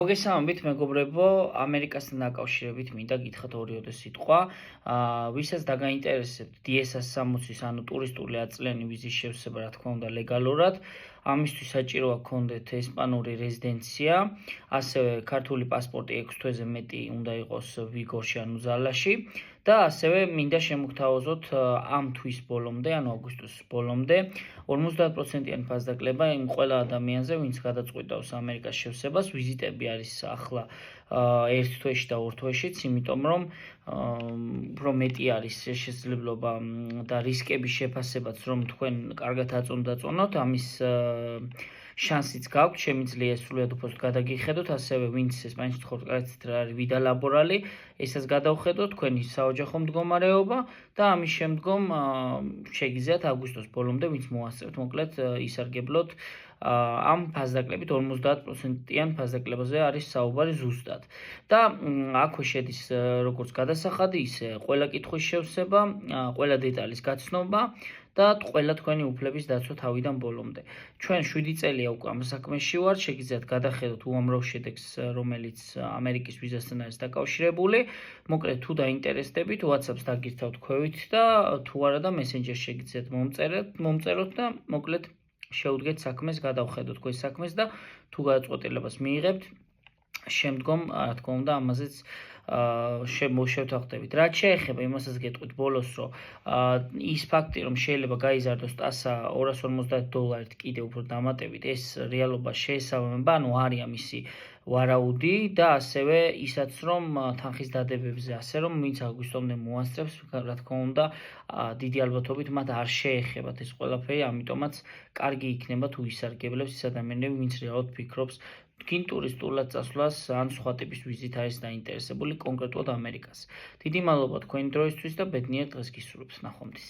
მოგესალმებით მეგობრებო, ამერიკასთან დაკავშირებით მინდა გითხრათ ორიოდე სიტყვა. ვისაც დაგაინტერესებთ DS-160-ის, ანუ ტურისტული აწლიანი ვიზის შევსება, რა თქმა უნდა, ლეგალურად, ამისთვის საჭიროა გქონდეთ ესპანური რეზიდენცია, ასევე ქართული პასპორტი 6 თვეზე მეტი უნდა იყოს ვიგორში, ანუ ძალაში. და ასევე მინდა შემოგთავაზოთ ამ თვის ბოლომდე, ანუ აგვისტოს ბოლომდე 50%-იანი ფასდაკლება იმ ყველა ადამიანზე, ვინც გადაწყვიტავს ამერიკას შევსებას. ვიზიტები არის ახლა 1 თვეში და 2 თვეშიც, იმიტომ რომ უფრო მეტი არის შესაძლებლობა და რისკების შეფასებაც, რომ თქვენ კარგად აწონდაწონოთ, ამის შანსიც გაქვთ, შემიძლია სრულად უფრო გადაგიხედოთ, ასევე ვინც ესპანეთში ცხოვრობთ, კარგად რა არის ვიდა ლაბორალი, ესაც გადავხედოთ თქვენი საოჯახო მდგომარეობა და ამის შემდგომ შეგიძლიათ აგვისტოს ბოლომდე, ვინც მოასწრებთ, მოკლედ ისარგებლოთ ამ ფასდაკლებით 50%-იან ფასდაკლებაზე არის საუბარი ზუსტად. და აქვე შედის როგორც გადასახადი, ისე ყველა კითხვის შევსება, ყველა დეტალის გაცნობა და ყველა თქვენი უფლების დაცვა თავიდან ბოლომდე. ჩვენ 7 წელია უკვე ამ საქმეში ვართ, შეგიძლიათ გადახედოთ უამრავ შედეგს, რომელიც ამერიკის ვიზასთან არის დაკავშირებული. მოკლედ თუ დაინტერესდებით, WhatsApp-ს დაგირთავთ ქვევით და თუ არა და Messenger-ში შეგიძლიათ მომწეროთ და მოკლედ შეუდგეთ საქმეს, გადავხედოთ თქვენს საქმეს და თუ გადაწყვეტილებას მიიღებთ, შემდგომ, რა თქმა უნდა, ამაზეც შევთანხმდებით. რაც შეეხება იმასაც გეტყვით ბოლოს, რომ ის ფაქტი, რომ შეიძლება გაიზარდოს ტასა $250 კიდევ უფრო დამატებით, ეს რეალობა შეესაბამება, ანუ არია მისი ვარაუდი და ასევე ისაც, რომ თანხის დადებებზე, ასე რომ ვინც აგვისტომდე მოასწრებს, რა თქმა უნდა, დიდი ალბათობით მათ არ შეეხებათ ეს ყველაფერი, ამიტომაც კარგი იქნება თუ ისარგებლებს ის ადამიანები, ვინც რეალურად ფიქრობს თქინ ტურისტულად წასვლას ან სხვა ტიპის ვიზით არის დაინტერესებული კონკრეტულად ამერიკას. დიდი მადლობა თქვენი დროისთვის და ბედნიერ დღეს გისურვებთ. ნახვამდის.